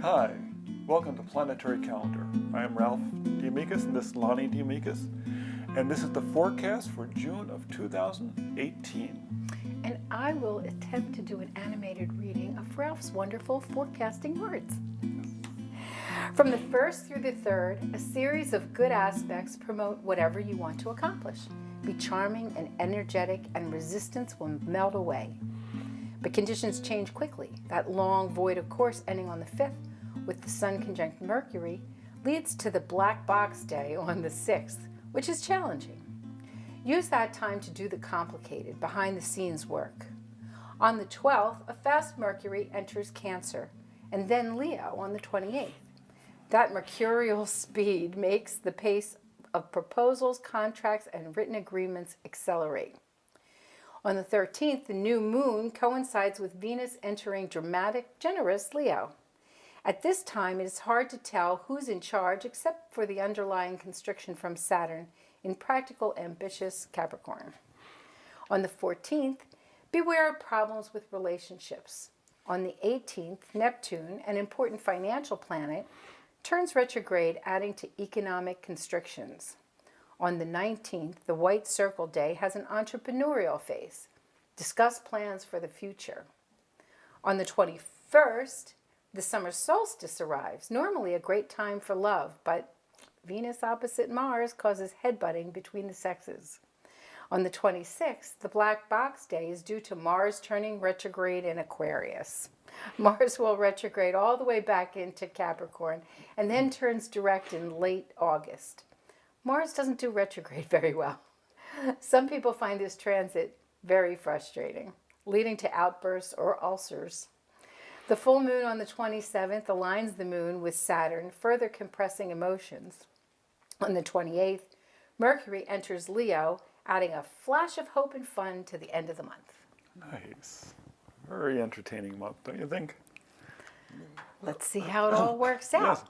Hi, welcome to Planetary Calendar. I am Ralph Diamikis and this is Lonnie Diamikis, and this is the forecast for June of 2018. And I will attempt to do an animated reading of Ralph's wonderful forecasting words. From the 1st through the 3rd, a series of good aspects promote whatever you want to accomplish. Be charming and energetic, and resistance will melt away. But conditions change quickly. That long void of course ending on the 5th with the Sun conjunct Mercury leads to the black box day on the 6th, which is challenging. Use that time to do the complicated, behind-the-scenes work. On the 12th, a fast Mercury enters Cancer, and then Leo on the 28th. That mercurial speed makes the pace of proposals, contracts, and written agreements accelerate. On the 13th, the new moon coincides with Venus entering dramatic, generous Leo. At this time, it is hard to tell who's in charge except for the underlying constriction from Saturn in practical, ambitious Capricorn. On the 14th, beware of problems with relationships. On the 18th, Neptune, an important financial planet, turns retrograde, adding to economic constrictions. On the 19th, the White Circle Day has an entrepreneurial phase. Discuss plans for the future. On the 21st, the summer solstice arrives, normally a great time for love, but Venus opposite Mars causes headbutting between the sexes. On the 26th, the Black Box Day is due to Mars turning retrograde in Aquarius. Mars will retrograde all the way back into Capricorn and then turns direct in late August. Mars doesn't do retrograde very well. Some people find this transit very frustrating, leading to outbursts or ulcers. The full moon on the 27th aligns the moon with Saturn, further compressing emotions. On the 28th, Mercury enters Leo, adding a flash of hope and fun to the end of the month. Nice. Very entertaining month, don't you think? Let's see how it all works out. Yes,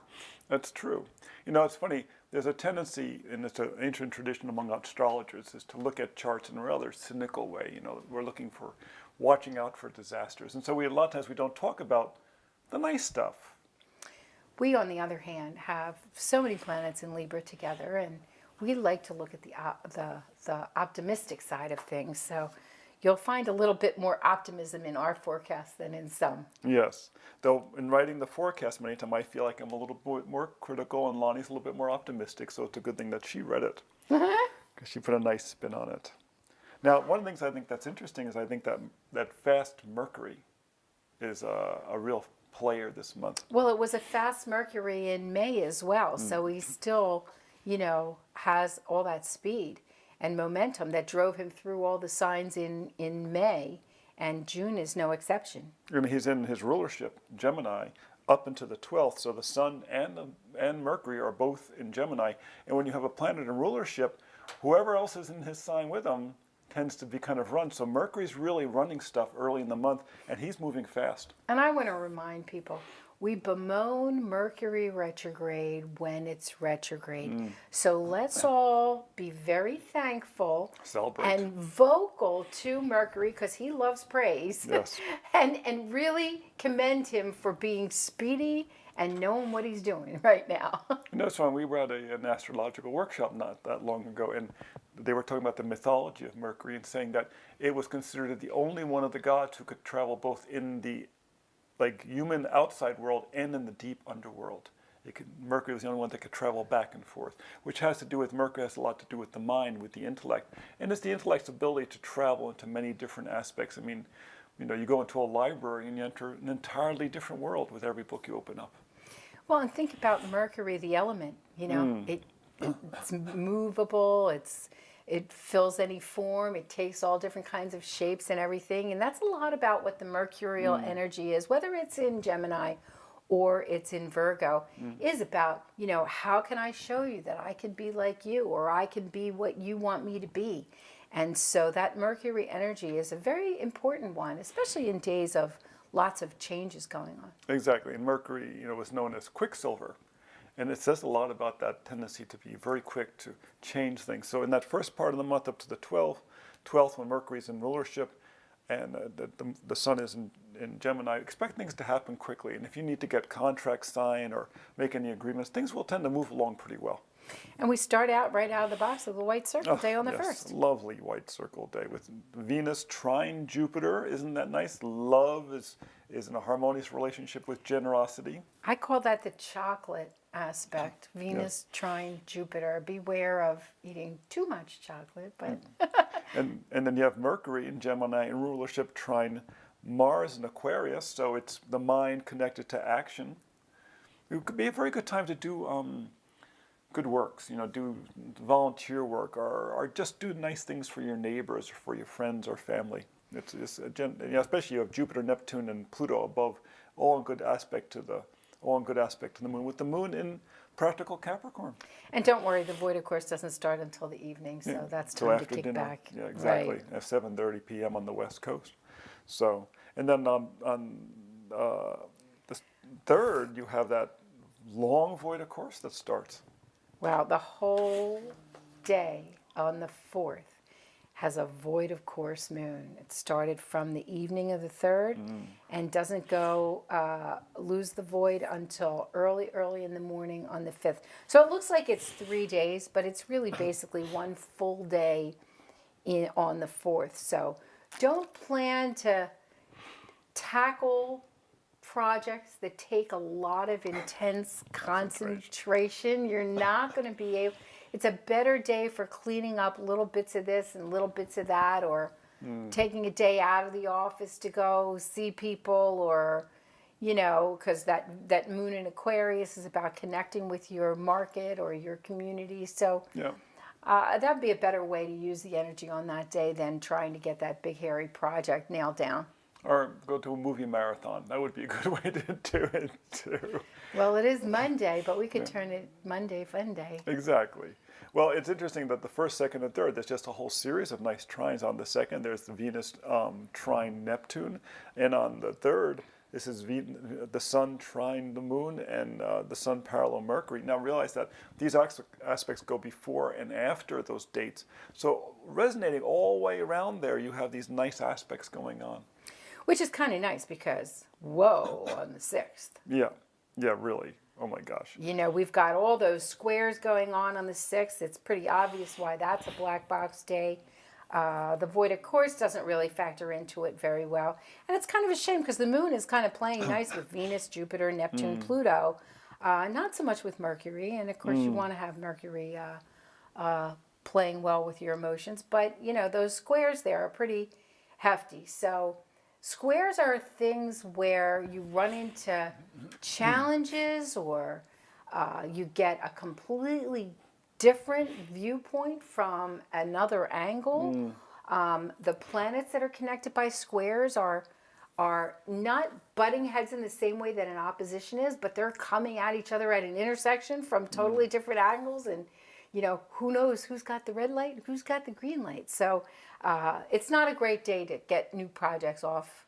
that's true. You know, it's funny. There's a tendency, and it's an ancient tradition among astrologers, is to look at charts in a rather cynical way. You know, we're looking for, watching out for disasters. And so a lot of times we don't talk about the nice stuff. We, on the other hand, have so many planets in Libra together, and we like to look at the optimistic side of things. So you'll find a little bit more optimism in our forecast than in some. Yes. Though in writing the forecast, many times I feel like I'm a little bit more critical and Lonnie's a little bit more optimistic, so it's a good thing that she read it. Because she put a nice spin on it. Now, one of the things I think that's interesting is I think that fast Mercury is a real player this month. Well, it was a fast Mercury in May as well, so he still, has all that speed and momentum that drove him through all the signs in May, and June is no exception. I mean, he's in his rulership, Gemini, up into the 12th, so the Sun and Mercury are both in Gemini, and when you have a planet in rulership, whoever else is in his sign with him tends to be kind of run. So Mercury's really running stuff early in the month, and he's moving fast. And I want to remind people, we bemoan Mercury retrograde when it's retrograde. So let's all be very thankful and vocal to Mercury, because he loves praise. Yes. and really commend him for being speedy and knowing what he's doing right now. You know, it's fun. We were at an astrological workshop not that long ago, and they were talking about the mythology of Mercury and saying that it was considered the only one of the gods who could travel both in the human outside world and in the deep underworld. Mercury was the only one that could travel back and forth, which has to do with, Mercury has a lot to do with the mind, with the intellect. And it's the intellect's ability to travel into many different aspects. I mean, you go into a library and you enter an entirely different world with every book you open up. Well, and think about Mercury, the element, it's movable, it fills any form, it takes all different kinds of shapes and everything, and that's a lot about what the mercurial energy is, whether it's in Gemini or it's in Virgo, is about, how can I show you that I can be like you, or I can be what you want me to be? And so that Mercury energy is a very important one, especially in days of lots of changes going on. Exactly, and Mercury, was known as Quicksilver. And it says a lot about that tendency to be very quick to change things. So in that first part of the month up to the 12th when Mercury's in rulership, and the sun is in Gemini. Expect things to happen quickly, and if you need to get contracts signed or make any agreements, things will tend to move along pretty well. And we start out right out of the box with a white circle day on the yes, 1st. lovely white circle day with Venus trine Jupiter. Isn't that nice? Love is in a harmonious relationship with generosity. I call that the chocolate aspect. Venus trine Jupiter. Beware of eating too much chocolate, but And then you have Mercury in Gemini in rulership trine Mars in Aquarius, so it's the mind connected to action. It could be a very good time to do good works, do volunteer work or just do nice things for your neighbors or for your friends or family. It's especially you have Jupiter, Neptune, and Pluto above, all in good aspect to the moon, with the moon in practical Capricorn. and don't worry, the void of course doesn't start until the evening, so that's time to after kick dinner. back. Yeah, exactly. Right. At 7:30 p.m. on the West Coast. So, and then on the 3rd, you have that long void of course that starts. Wow, the whole day on the 4th has a void of course moon. It started from the evening of the 3rd and doesn't go lose the void until early in the morning on the 5th. So it looks like it's 3 days, but it's really basically one full day on the 4th. So don't plan to tackle projects that take a lot of intense concentration. You're not going to be able. It's a better day for cleaning up little bits of this and little bits of that, or taking a day out of the office to go see people, or because that moon in Aquarius is about connecting with your market or your community. So Yeah. that'd be a better way to use the energy on that day than trying to get that big hairy project nailed down. Or go to a movie marathon. That would be a good way to do it too. Well, it is Monday, but we could turn it Monday Fun Day. Exactly. Well, it's interesting that the 1st, 2nd, and 3rd, there's just a whole series of nice trines. On the 2nd, there's the Venus trine Neptune. And on the 3rd, this is the Sun trine the Moon and the Sun parallel Mercury. Now realize that these aspects go before and after those dates. So resonating all the way around there, you have these nice aspects going on. Which is kind of nice because, whoa, on the 6th. Yeah, really. Oh my gosh. We've got all those squares going on the 6th. It's pretty obvious why that's a black box day. The void, of course, doesn't really factor into it very well. And it's kind of a shame because the moon is kind of playing nice with Venus, Jupiter, Neptune, Pluto. Not so much with Mercury. And, of course, you want to have Mercury playing well with your emotions. But, those squares there are pretty hefty. So squares are things where you run into challenges or you get a completely different viewpoint from another angle. The planets that are connected by squares are not butting heads in the same way that an opposition is, but they're coming at each other at an intersection from totally different angles. And, who knows who's got the red light and who's got the green light. So it's not a great day to get new projects off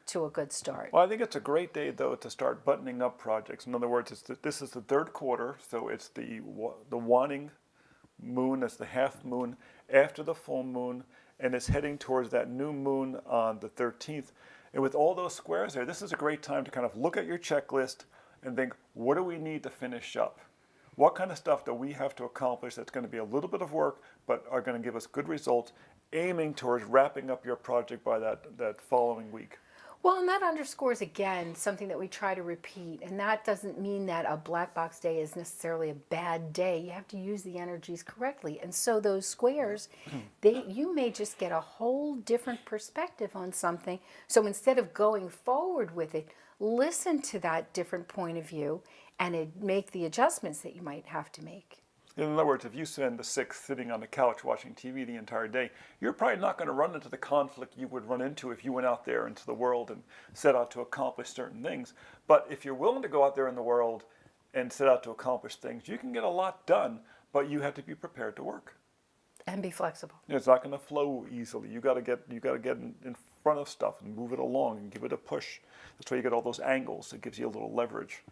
to a good start. Well, I think it's a great day, though, to start buttoning up projects. In other words, this is the 3rd quarter, so it's the waning moon, it's the half moon after the full moon, and it's heading towards that new moon on the 13th. And with all those squares there, this is a great time to kind of look at your checklist and think, what do we need to finish up? What kind of stuff do we have to accomplish that's going to be a little bit of work, but are going to give us good results, aiming towards wrapping up your project by that following week? Well, and that underscores, again, something that we try to repeat. And that doesn't mean that a black box day is necessarily a bad day. You have to use the energies correctly. And so those squares, you may just get a whole different perspective on something. So instead of going forward with it, listen to that different point of view and make the adjustments that you might have to make. In other words, if you spend the 6th sitting on the couch watching TV the entire day, you're probably not going to run into the conflict you would run into if you went out there into the world and set out to accomplish certain things. But if you're willing to go out there in the world and set out to accomplish things, you can get a lot done, but you have to be prepared to work. And be flexible. It's not going to flow easily. You got to get in front of stuff and move it along and give it a push. That's why you get all those angles. It gives you a little leverage.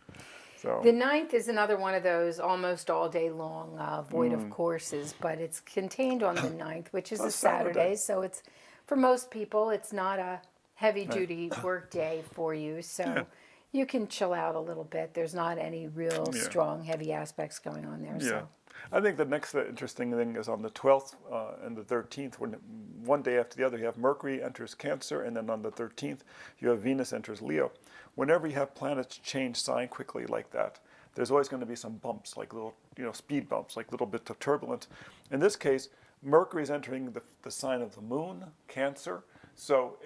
So. The 9th is another one of those almost all day long void of courses, but it's contained on the 9th, which is a Saturday. So it's for most people, it's not a heavy duty work day for you. So you can chill out a little bit. There's not any real strong, heavy aspects going on there. Yeah. So. I think the next interesting thing is on the 12th and the 13th, when one day after the other, you have Mercury enters Cancer, and then on the 13th, you have Venus enters Leo. Whenever you have planets change sign quickly like that, there's always going to be some bumps, like little, speed bumps, like little bits of turbulence. In this case, Mercury is entering the sign of the moon, Cancer. So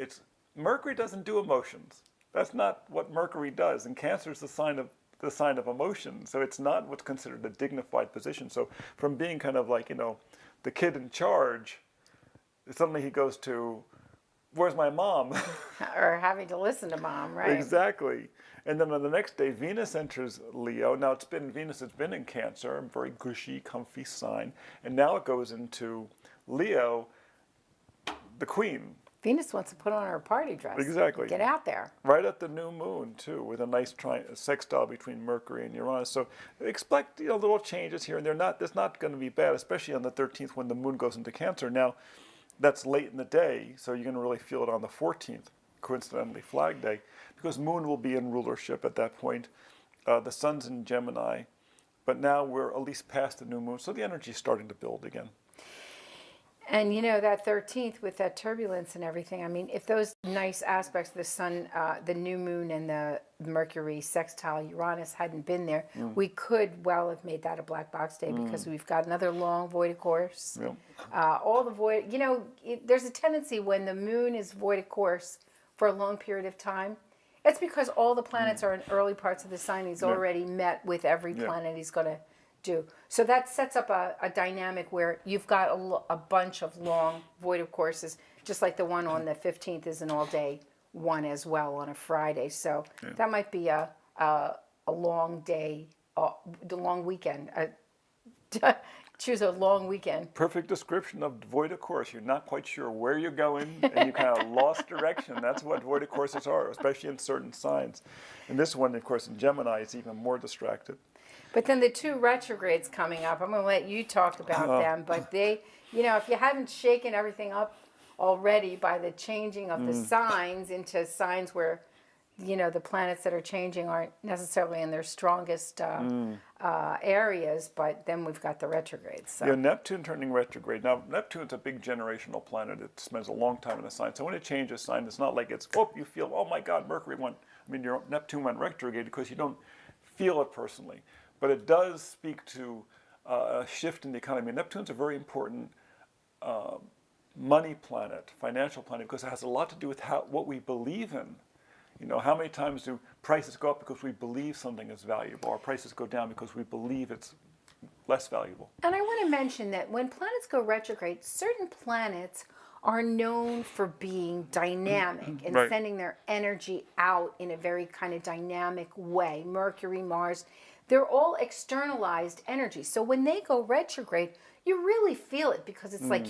Mercury doesn't do emotions. That's not what Mercury does. And Cancer is the sign of emotion. So it's not what's considered a dignified position. So from being kind of like, the kid in charge, suddenly he goes to, where's my mom? Or having to listen to mom, right? Exactly. And then on the next day, Venus enters Leo. Now Venus has been in Cancer, a very gushy, comfy sign. And now it goes into Leo, the queen. Venus wants to put on her party dress. Exactly. Get out there. Right at the new moon, too, with a nice sextile between Mercury and Uranus. So expect little changes here and there. That's not going to be bad, especially on the 13th when the moon goes into Cancer. Now, that's late in the day, so you're going to really feel it on the 14th, coincidentally Flag Day, because moon will be in rulership at that point. The sun's in Gemini, but now we're at least past the new moon, so the energy's starting to build again. And that 13th with that turbulence and everything, I mean, if those nice aspects of the sun, the new moon and the Mercury sextile Uranus hadn't been there, we could well have made that a black box day because we've got another long void course. Yep. All the void, there's a tendency when the moon is void of course for a long period of time, it's because all the planets are in early parts of the sign. He's already met with every planet he's going to do. So that sets up a dynamic where you've got a bunch of long void of courses, just like the one on the 15th is an all-day one as well on a Friday. So that might be a long day, the long weekend. Choose a long weekend. Perfect description of void of course. You're not quite sure where you're going, and you kind of lost direction. That's what void of courses are, especially in certain signs. And this one, of course, in Gemini, is even more distracted. But then the two retrogrades coming up, I'm going to let you talk about them. But they, if you haven't shaken everything up already by the changing of the signs into signs where, the planets that are changing aren't necessarily in their strongest areas, but then we've got the retrogrades. So. Neptune turning retrograde. Now, Neptune's a big generational planet. It spends a long time in a sign. So when it changes sign, it's not like you feel, oh my God, Mercury went, your Neptune went retrograde, because you don't feel it personally. But it does speak to a shift in the economy. Neptune's a very important money planet, financial planet, because it has a lot to do with what we believe in. How many times do prices go up because we believe something is valuable, or prices go down because we believe it's less valuable? And I want to mention that when planets go retrograde, certain planets are known for being dynamic and sending their energy out in a very kind of dynamic way. Mercury, Mars, they're all externalized energy. So when they go retrograde, you really feel it, because it's like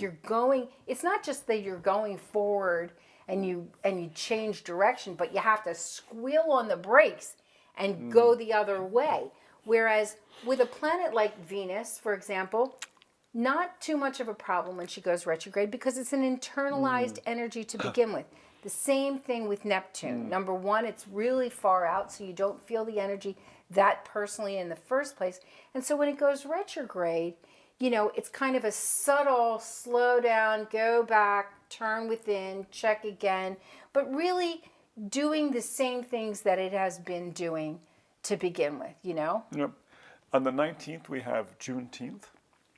it's not just that you're going forward and you change direction, but you have to squeal on the brakes and go the other way. Whereas with a planet like Venus, for example, not too much of a problem when she goes retrograde, because it's an internalized energy to begin with. The same thing with Neptune. Number one, it's really far out, so you don't feel the energy that personally in the first place. And so when it goes retrograde, it's kind of a subtle slow down, go back, turn within, check again, but really doing the same things that it has been doing to begin with, Yep. On the 19th, we have Juneteenth,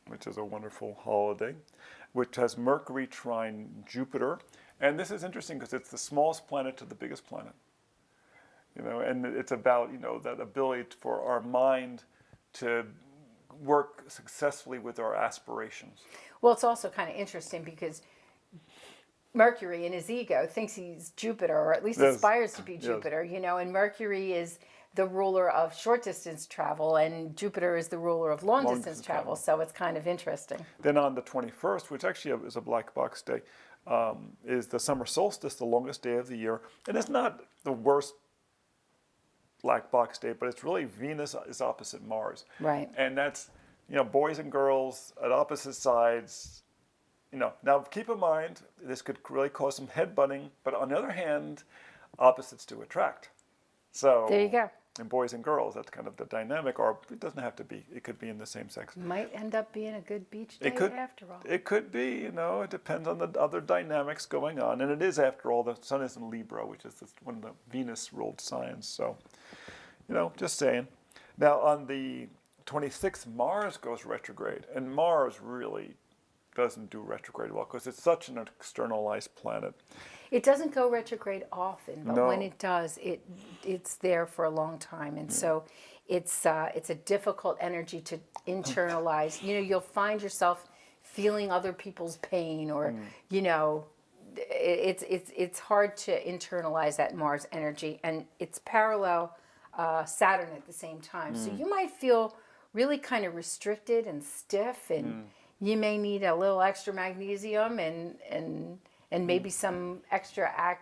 which is a wonderful holiday, which has Mercury trine Jupiter. And this is interesting because it's the smallest planet to the biggest planet. And it's about, that ability for our mind to work successfully with our aspirations. Well, it's also kind of interesting because Mercury in his ego thinks he's Jupiter, or at least aspires to be Jupiter, and Mercury is the ruler of short distance travel, and Jupiter is the ruler of long distance travel. So it's kind of interesting. Then on the 21st, which actually is a black box day, is the summer solstice, the longest day of the year. And it's not the worst black box day, but it's really Venus is opposite Mars. Right. And that's, boys and girls at opposite sides, now keep in mind, this could really cause some headbutting, but on the other hand, opposites do attract. So There you go. in boys and girls, that's kind of the dynamic, or it doesn't have to be. It could be in the same sex. Might end up being a good beach day It could, after all. it could be, it depends on the other dynamics going on. And it is, after all, the sun is in Libra, which is one of the Venus-ruled signs. So, just saying. Now, on the 26th, Mars goes retrograde. And Mars really doesn't do retrograde well because it's such an externalized planet. It doesn't go retrograde often, but No. when it does, it's there for a long time, and so it's a difficult energy to internalize. You'll find yourself feeling other people's pain, or it's hard to internalize that Mars energy, and it's parallel Saturn at the same time. So you might feel really kind of restricted and stiff, and you may need a little extra magnesium and maybe some extra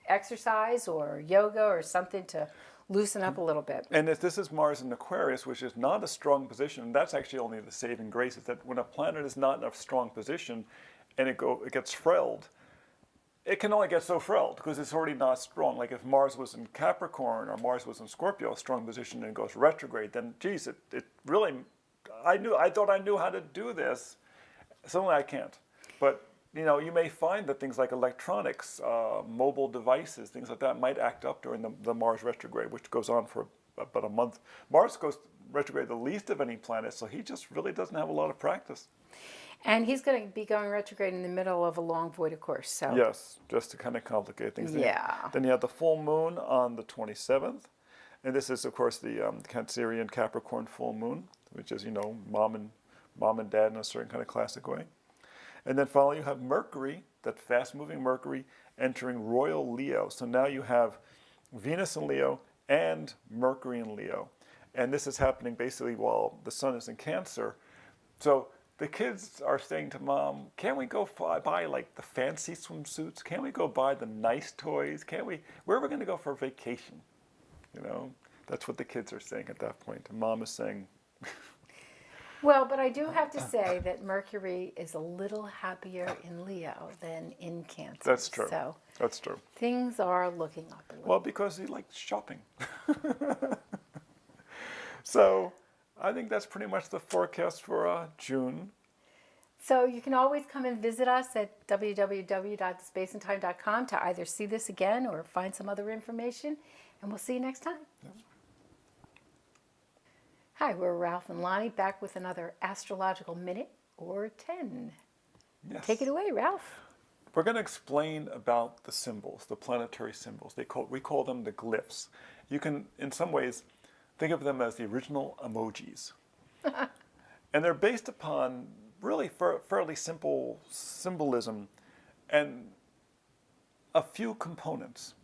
exercise or yoga or something to loosen up a little bit. And if this is Mars in Aquarius, which is not a strong position, that's actually only the saving grace, is that when a planet is not in a strong position and it gets frailed, it can only get so frailed because it's already not strong. Like if Mars was in Capricorn or Mars was in Scorpio, a strong position, and goes retrograde, then geez, it really, I thought I knew how to do this. Suddenly I can't. But you may find that things like electronics, mobile devices, things like that might act up during the Mars retrograde, which goes on for about a month. Mars goes retrograde the least of any planet, so he just really doesn't have a lot of practice. And he's going to be going retrograde in the middle of a long void, of course. So yes, just to kind of complicate things. Yeah. Then you have the full moon on the 27th, and this is, of course, the Cancerian Capricorn full moon, which is, mom and dad in a certain kind of classic way. And then finally you have Mercury, that fast-moving Mercury, entering royal Leo. So now you have Venus in Leo and Mercury in Leo. And this is happening basically while the sun is in Cancer. So the kids are saying to mom, can't we go buy like the fancy swimsuits? Can't we go buy the nice toys? Where are we going to go for vacation? That's what the kids are saying at that point. And mom is saying... Well, but I do have to say that Mercury is a little happier in Leo than in Cancer. That's true. So that's true. Things are looking up a little. Well, because he likes shopping. So I think that's pretty much the forecast for June. So you can always come and visit us at www.spaceandtime.com to either see this again or find some other information. And we'll see you next time. Yes. Hi, we're Ralph and Lonnie back with another astrological minute or 10. Yes. Take it away, Ralph. We're going to explain about the symbols, the planetary symbols. We call them the glyphs. You can, in some ways, think of them as the original emojis. And they're based upon really fairly simple symbolism and a few components.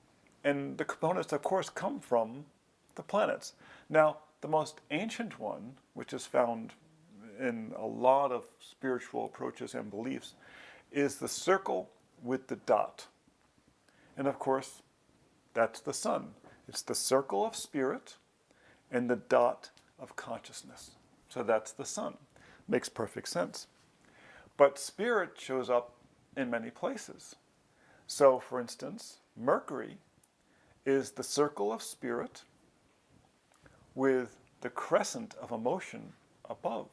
And the components, of course, come from the planets. Now, the most ancient one, which is found in a lot of spiritual approaches and beliefs, is the circle with the dot. And of course, that's the sun. It's the circle of spirit and the dot of consciousness. So that's the sun. Makes perfect sense. But spirit shows up in many places. So, for instance, Mercury is the circle of spirit with the crescent of emotion above.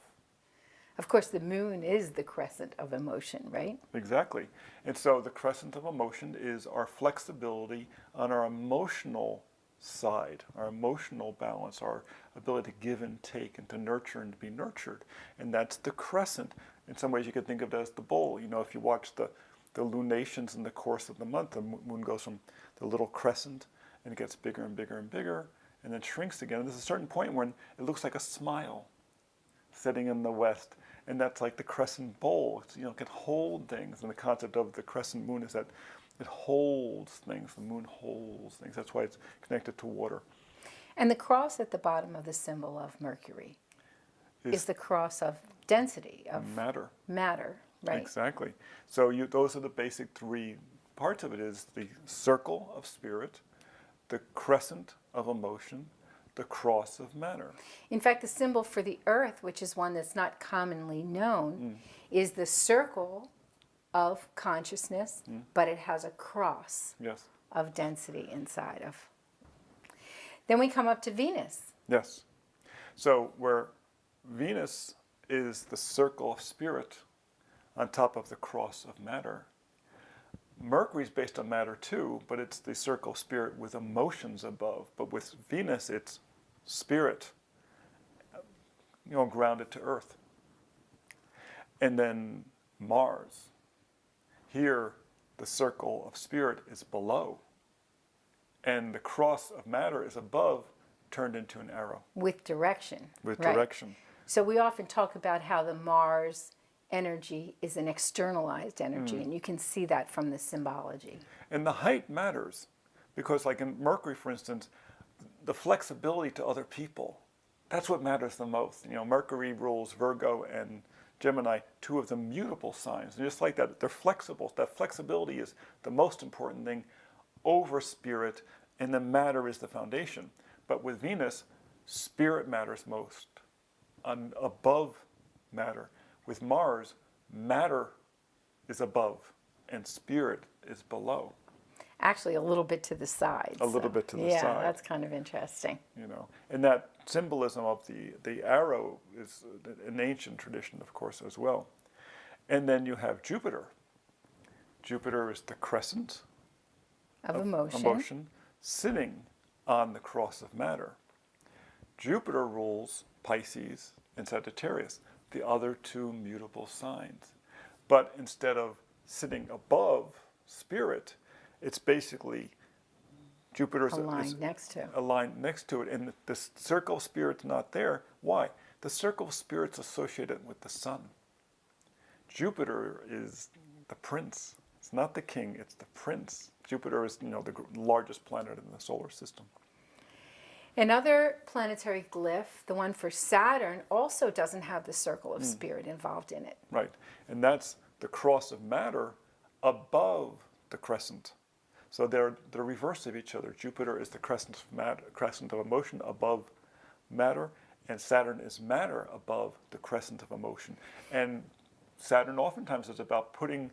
Of course, the moon is the crescent of emotion, right? Exactly. And so the crescent of emotion is our flexibility on our emotional side, our emotional balance, our ability to give and take and to nurture and to be nurtured. And that's the crescent. In some ways you could think of it as the bowl. If you watch the lunations in the course of the month, the moon goes from the little crescent and it gets bigger and bigger and bigger and then shrinks again. And there's a certain point when it looks like a smile setting in the west. And that's like the crescent bowl. It can hold things. And the concept of the crescent moon is that it holds things. The moon holds things. That's why it's connected to water. And the cross at the bottom of the symbol of Mercury is the cross of density, of matter. Matter, right? Exactly. So those are the basic three parts of it: is the circle of spirit, the crescent of emotion, the cross of matter. In fact, the symbol for the earth, which is one that's not commonly known, is the circle of consciousness, but it has a cross Yes. of density inside of. Then we come up to Venus. Yes. So where Venus is the circle of spirit on top of the cross of matter, Mercury's based on matter too, but it's the circle of spirit with emotions above. But with Venus, it's spirit, grounded to earth. And then Mars. Here, the circle of spirit is below. And the cross of matter is above, turned into an arrow. With direction. With right? direction. So we often talk about how the Mars energy is an externalized energy, and you can see that from the symbology. And the height matters, because like in Mercury, for instance, the flexibility to other people, that's what matters the most. Mercury rules Virgo and Gemini, two of the mutable signs. And just like that, they're flexible. That flexibility is the most important thing over spirit, and the matter is the foundation. But with Venus, spirit matters most, above matter. With Mars, matter is above and spirit is below. Actually, a little bit to the side. A little bit to the yeah, side. Yeah, that's kind of interesting. And that symbolism of the arrow is an ancient tradition, of course, as well. And then you have Jupiter. Jupiter is the crescent of emotion sitting on the cross of matter. Jupiter rules Pisces and Sagittarius, the other two mutable signs. But instead of sitting above spirit, it's basically Jupiter's aligned next to. Aligned next to it. And the circle of spirit's not there. Why? The circle of spirit's associated with the sun. Jupiter is the prince. It's not the king, it's the prince. Jupiter is, the largest planet in the solar system. Another planetary glyph, the one for Saturn, also doesn't have the circle of spirit involved in it. Right. And that's the cross of matter above the crescent. So they're the reverse of each other. Jupiter is the crescent of emotion above matter, and Saturn is matter above the crescent of emotion. And Saturn oftentimes is about putting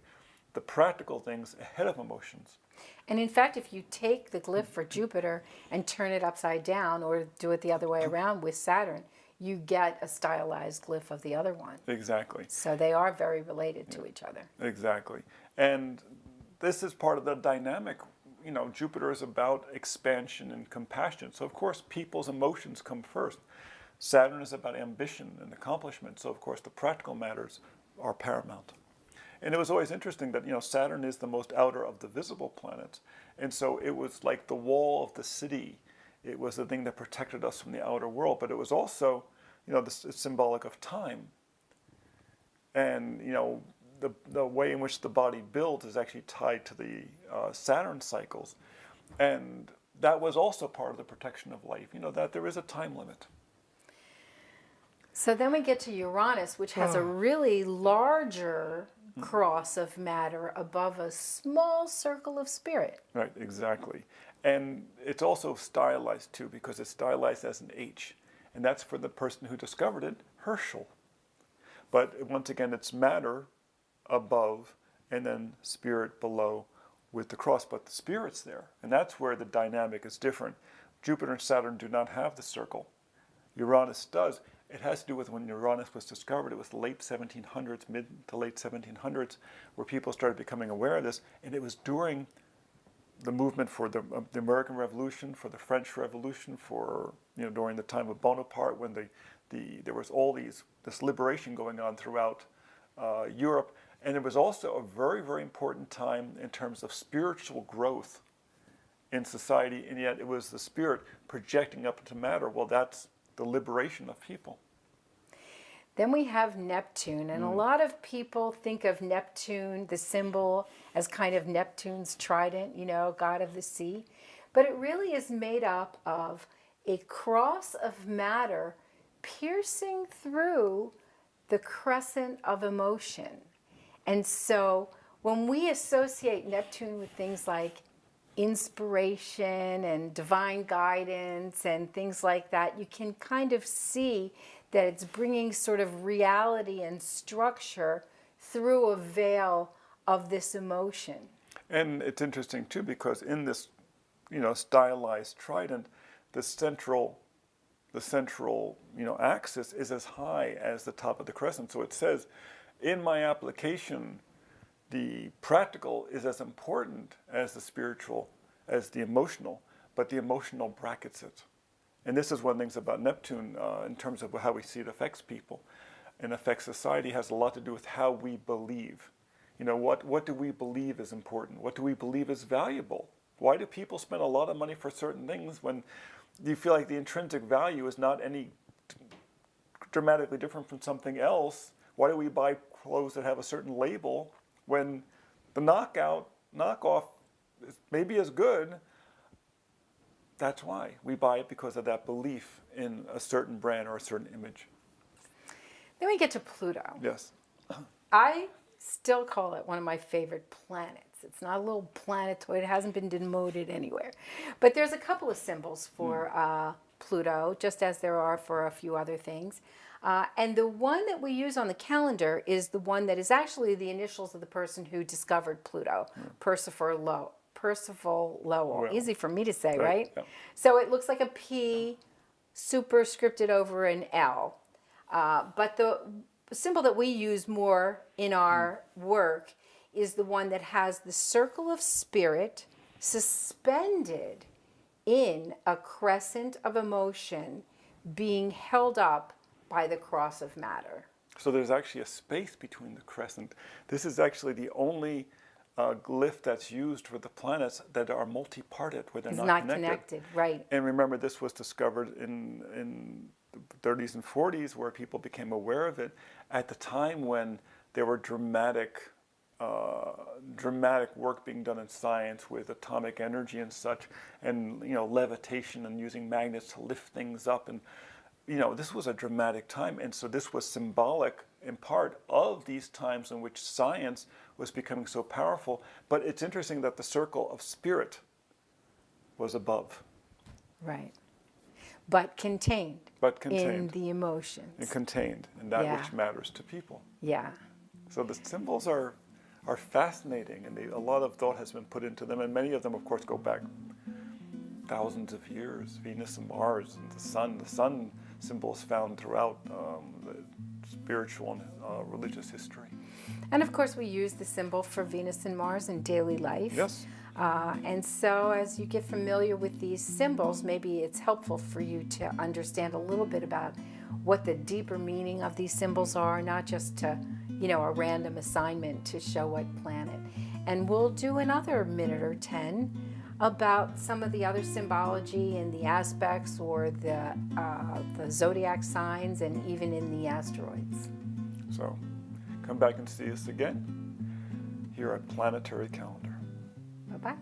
the practical things ahead of emotions. And in fact, if you take the glyph for Jupiter and turn it upside down, or do it the other way around with Saturn, you get a stylized glyph of the other one. Exactly. So they are very related to each other. Exactly. And this is part of the dynamic. Jupiter is about expansion and compassion. So, of course, people's emotions come first. Saturn is about ambition and accomplishment. So, of course, the practical matters are paramount. And it was always interesting that, Saturn is the most outer of the visible planets. And so it was like the wall of the city. It was the thing that protected us from the outer world. But it was also, it's symbolic of time. And, the way in which the body builds is actually tied to the Saturn cycles. And that was also part of the protection of life, that there is a time limit. So then we get to Uranus, which has a really larger cross of matter above a small circle of spirit. Right, exactly. And it's also stylized too, because it's stylized as an H. And that's for the person who discovered it, Herschel. But once again, it's matter above and then spirit below with the cross. But the spirit's there. And that's where the dynamic is different. Jupiter and Saturn do not have the circle. Uranus does. It has to do with when Uranus was discovered. It was the late 1700s, mid to late 1700s, where people started becoming aware of this. And it was during the movement for the American Revolution, for the French Revolution, for during the time of Bonaparte, when there was all this liberation going on throughout Europe. And it was also a very, very important time in terms of spiritual growth in society. And yet it was the spirit projecting up into matter. Well, that's the liberation of people. Then we have Neptune, and a lot of people think of Neptune, the symbol, as kind of Neptune's trident, god of the sea. But it really is made up of a cross of matter piercing through the crescent of emotion. And so when we associate Neptune with things like inspiration and divine guidance and things like that, you can kind of see that it's bringing sort of reality and structure through a veil of this emotion. And it's interesting too, because in this, stylized trident, the central, axis is as high as the top of the crescent. So it says, in my application, the practical is as important as the spiritual, as the emotional, but the emotional brackets it. And this is one of the things about Neptune in terms of how we see it affects people and affects society, has a lot to do with how we believe. What do we believe is important? What do we believe is valuable? Why do people spend a lot of money for certain things when you feel like the intrinsic value is not any dramatically different from something else? Why do we buy clothes that have a certain label when the knockoff is maybe as good? That's why we buy it, because of that belief in a certain brand or a certain image. Then we get to Pluto. Yes. I still call it one of my favorite planets. It's not a little planetoid. It hasn't been demoted anywhere. But there's a couple of symbols for Pluto, just as there are for a few other things. And the one that we use on the calendar is the one that is actually the initials of the person who discovered Pluto, Percival Lowell. Well, easy for me to say, right? Yeah. So it looks like a P superscripted over an L. But the symbol that we use more in our work is the one that has the circle of spirit suspended in a crescent of emotion being held up by the cross of matter. So there's actually a space between the crescent. This is actually the only glyph that's used for the planets that are multi-parted, where they're It's not not connected, right. And remember, this was discovered in the 30s and 40s, where people became aware of it at the time when there were dramatic work being done in science with atomic energy and such, and levitation and using magnets to lift things up, and this was a dramatic time, and so this was symbolic in part of these times in which science was becoming so powerful. But it's interesting that the circle of spirit was above. Right. But contained. In the emotions. And contained in that which matters to people. Yeah. So the symbols are fascinating, and a lot of thought has been put into them, and many of them, of course, go back thousands of years. Venus and Mars and the sun. The sun symbol is found throughout the spiritual and religious history. And of course, we use the symbol for Venus and Mars in daily life. Yes. And so as you get familiar with these symbols, maybe it's helpful for you to understand a little bit about what the deeper meaning of these symbols are, not just to, a random assignment to show what planet. And we'll do another minute or 10 about some of the other symbology and the aspects, or the zodiac signs, and even in the asteroids. So come back and see us again here at Planetary Calendar. Bye-bye.